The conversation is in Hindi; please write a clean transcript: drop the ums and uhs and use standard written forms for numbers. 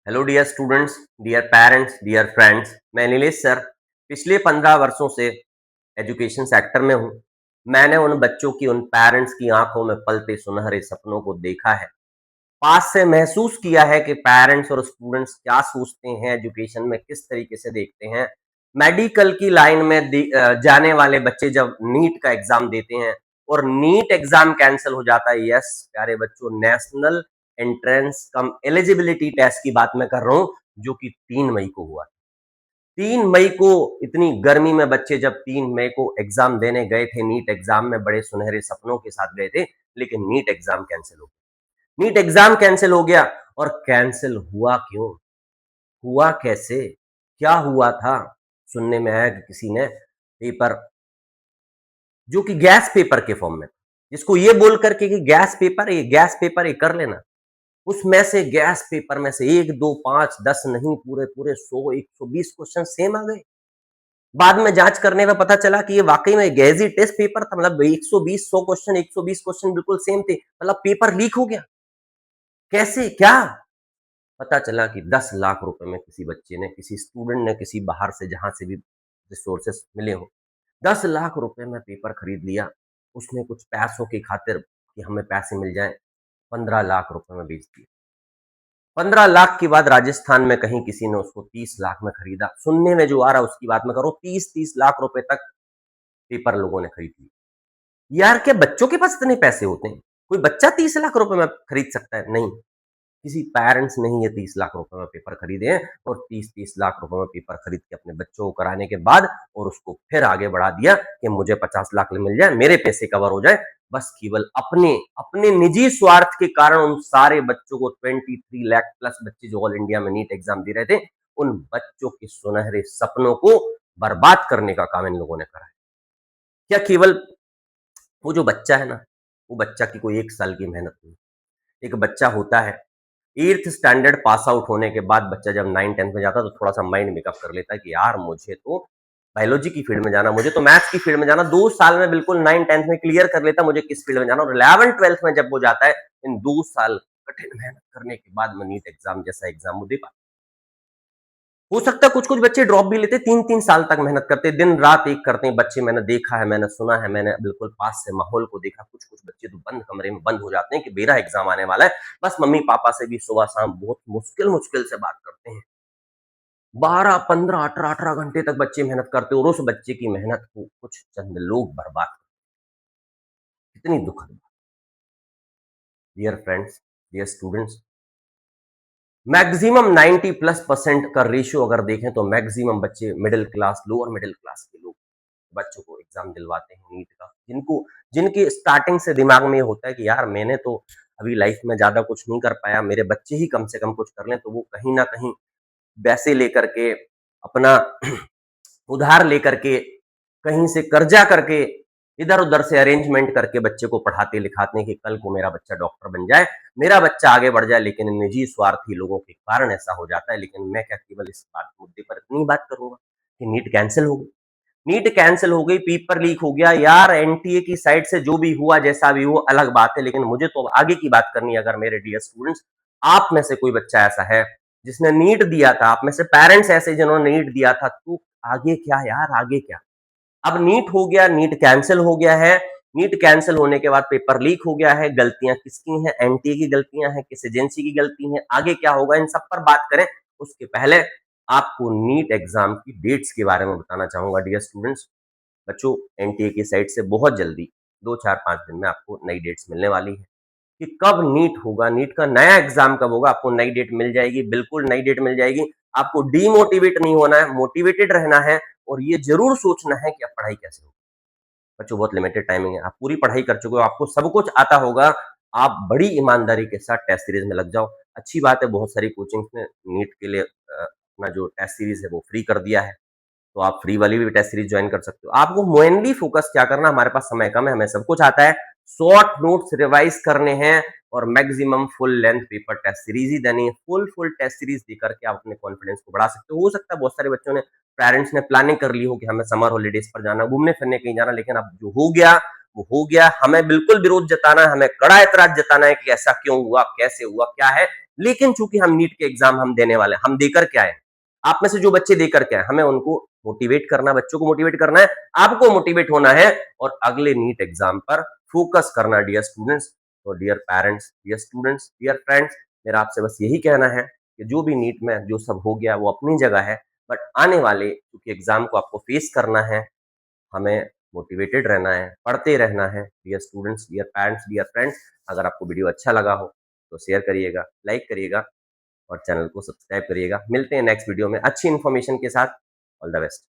Hello dear students, dear parents, dear friends. मैं नीलेश सर पिछले 15 वर्षों से एजुकेशन सेक्टर में हूँ। मैंने उन बच्चों की, उन पेरेंट्स की आंखों में पलते सुनहरे सपनों को देखा है, पास से महसूस किया है कि पेरेंट्स और स्टूडेंट्स क्या सोचते हैं, एजुकेशन में किस तरीके से देखते हैं। मेडिकल की लाइन में जाने वाले बच्चे जब नीट का एग्जाम देते हैं और नीट एग्जाम कैंसिल हो जाता है, यस प्यारे बच्चों, नेशनल एंट्रेंस कम एलिजिबिलिटी टेस्ट की बात मैं कर रहा हूं, जो कि 3 मई को हुआ। 3 मई को इतनी गर्मी में बच्चे जब 3 मई को एग्जाम देने गए थे, नीट एग्जाम में बड़े सुनहरे सपनों के साथ गए थे, लेकिन नीट एग्जाम कैंसिल हो गया। नीट एग्जाम कैंसिल हो गया। और कैंसिल हुआ क्यों, हुआ कैसे, क्या हुआ था? सुनने में आया कि किसी ने पेपर, जो कि गैस पेपर के फॉर्म में, जिसको ये बोल करके कि गैस पेपर है, ये गैस पेपर ये कर लेना, उसमें से गैस पेपर में से 1, 2, 5, 10 नहीं, पूरे पूरे 100, 120 क्वेश्चन सेम आ गए। बाद में जांच करने में पता चला कि ये वाकई में गैजी टेस्ट पेपर था। मतलब 120, 100 क्वेश्चन, 120 क्वेश्चन बिल्कुल सेम थे। मतलब पेपर लीक हो गया। कैसे, क्या? पता चला कि 10 लाख रुपए में किसी बच्चे ने, किसी स्टूडेंट ने, किसी बाहर से जहां से भी रिसोर्सेस मिले हो, 10 लाख रुपए में पेपर खरीद लिया। उसने कुछ पैसों की खातिर कि हमें पैसे मिल जाए, 15 लाख रुपए में बेच दिया। 15 लाख के बाद राजस्थान में कहीं किसी ने उसको 30 लाख में खरीदा। सुनने में जो आ रहा है उसकी बात मैं करूं, 30-30 लाख रुपए तक पेपर लोगों ने खरीद लिया। यार क्या बच्चों के पास इतने पैसे होते हैं? कोई बच्चा 30 लाख रुपए में खरीद सकता है? नहीं, किसी पेरेंट्स ने ही ये 30 लाख रुपए में पेपर खरीदे हैं। और 30-30 लाख रुपए में पेपर खरीद के अपने बच्चों को कराने के बाद और उसको फिर आगे बढ़ा दिया कि मुझे 50 लाख मिल जाए, मेरे पैसे कवर हो जाए। बस केवल अपने अपने निजी स्वार्थ के कारण उन सारे बच्चों को, 23 लाख प्लस बच्चे जो ऑल इंडिया में नीट एग्जाम दे रहे थे, उन बच्चों के सुनहरे सपनों को बर्बाद करने का काम इन लोगों ने करा है। क्या केवल वो जो बच्चा है ना, वो बच्चा की कोई 1 साल की मेहनत नहीं। एक बच्चा होता है, 8th स्टैंडर्ड पास आउट होने के बाद बच्चा जब 9th 10th में जाता है तो थोड़ा सा माइंड मेकअप कर लेता है कि यार मुझे तो बायोलॉजी की फील्ड में जाना, मुझे तो मैथ्स की फील्ड में जाना। 2 साल में बिल्कुल 9th 10th में क्लियर कर लेता मुझे किस फील्ड में जाना। और 11th 12th में जब वो जाता है, इन 2 साल कठिन मेहनत करने के बाद में नीट एग्जाम जैसा एग्जाम वो दे पाता। हो सकता है कुछ कुछ बच्चे ड्रॉप भी लेते, 3-3 साल तक मेहनत करते, दिन रात एक करते हैं बच्चे। मैंने देखा है, मैंने सुना है, मैंने बिल्कुल पास से माहौल को देखा। कुछ कुछ बच्चे तो बंद कमरे में बंद हो जाते हैं कि मेरा एग्जाम आने वाला है। बस मम्मी पापा से भी सुबह शाम बहुत मुश्किल मुश्किल से बात करते हैं। 12, 15, 18 18 घंटे तक बच्चे मेहनत करते हैं और उस बच्चे की मेहनत को कुछ चंद लोग बर्बाद करते। कितनी दुखद बात। Dear friends, dear students, maximum 90+% का रेशियो अगर देखें तो मैक्सिमम बच्चे middle class, lower middle class के लोग बच्चों को एग्जाम दिलवाते हैं नीट का, जिनको, जिनके स्टार्टिंग से दिमाग में ये होता है कि यार मैंने तो अभी लाइफ में ज्यादा कुछ नहीं कर पाया, मेरे बच्चे ही कम से कम कुछ कर लें। तो वो कहीं ना कहीं पैसे लेकर के, अपना उधार लेकर के, कहीं से कर्जा करके, इधर उधर से अरेंजमेंट करके बच्चे को पढ़ाते लिखाते हैं कि कल को मेरा बच्चा डॉक्टर बन जाए, मेरा बच्चा आगे बढ़ जाए। लेकिन निजी स्वार्थी लोगों के कारण ऐसा हो जाता है। लेकिन मैं क्या केवल इस बात मुद्दे पर इतनी बात करूंगा कि नीट कैंसिल हो गई, नीट कैंसिल हो गई, पेपर लीक हो गया। यार एनटीए की साइड से जो भी हुआ, जैसा भी हुआ, अलग बात है। लेकिन मुझे तो आगे की बात करनी है। अगर मेरे डियर स्टूडेंट्स, आप में से कोई बच्चा ऐसा है जिसने नीट दिया था, आप में से पेरेंट्स ऐसे जिन्होंने नीट दिया था, तो आगे क्या यार, आगे क्या? अब नीट हो गया, नीट कैंसिल हो गया है। नीट कैंसिल होने के बाद पेपर लीक हो गया है। गलतियां किसकी हैं? एनटीए की गलतियां हैं, किस एजेंसी की गलती है? आगे क्या होगा, इन सब पर बात करें। उसके पहले आपको नीट एग्जाम की डेट्स के बारे में बताना चाहूंगा। डियर स्टूडेंट्स, बच्चों, एनटीए की साइड से बहुत जल्दी 2, 4, 5 दिन में आपको नई डेट्स मिलने वाली है कि कब नीट होगा, नीट का नया एग्जाम कब होगा। आपको नई डेट मिल जाएगी, बिल्कुल नई डेट मिल जाएगी। आपको डीमोटिवेट नहीं होना है, मोटिवेटेड रहना है। और ये जरूर सोचना है कि अब पढ़ाई कैसे होगी। बच्चों, बहुत लिमिटेड टाइमिंग है, आप पूरी पढ़ाई कर चुके हो, आपको सब कुछ आता होगा। आप बड़ी ईमानदारी के साथ टेस्ट सीरीज में लग जाओ। अच्छी बात है, बहुत सारी कोचिंग्स ने नीट के लिए अपना जो टेस्ट सीरीज है वो फ्री कर दिया है, तो आप फ्री वाली भी टेस्ट सीरीज ज्वाइन कर सकते हो। आपको मेनली फोकस क्या करना, हमारे पास समय कम है, हमें सब कुछ आता है, शॉर्ट नोट्स रिवाइज करने हैं और maximum full length paper test series ही देनी है। फुल टेस्ट सीरीज देकर के आप अपने कॉन्फिडेंस को बढ़ा सकते हो सकता है बहुत सारे बच्चों ने, पेरेंट्स ने प्लानिंग कर ली हो कि हमें समर हॉलीडेज पर जाना, घूमने फिरने कहीं जाना, लेकिन अब जो हो गया वो हो गया, हमें बिल्कुल विरोध जताना है, हमें कड़ा एतराज जताना है कि ऐसा क्यों हुआ, कैसे हुआ, क्या है। लेकिन चूंकि हम नीट के एग्जाम हम देने वाले हैं, हम देकर क्या है, आप में से जो बच्चे देकर क्या है, हमें उनको मोटिवेट करना, बच्चों को मोटिवेट करना है, आपको मोटिवेट होना है और अगले नीट एग्जाम पर फोकस करना डियर स्टूडेंट्स। तो dear parents, dear students, dear friends, मेरा आपसे बस यही कहना है कि जो भी नीट में जो सब हो गया वो अपनी जगह है, बट आने वाले क्योंकि एग्जाम को आपको फेस करना है, हमें मोटिवेटेड रहना है, पढ़ते रहना है। Dear students, dear parents, dear friends, अगर आपको वीडियो अच्छा लगा हो तो शेयर करिएगा, लाइक करिएगा और चैनल को सब्सक्राइब करिएगा। मिलते हैं नेक्स्ट वीडियो में अच्छी इन्फॉर्मेशन के साथ। All the best.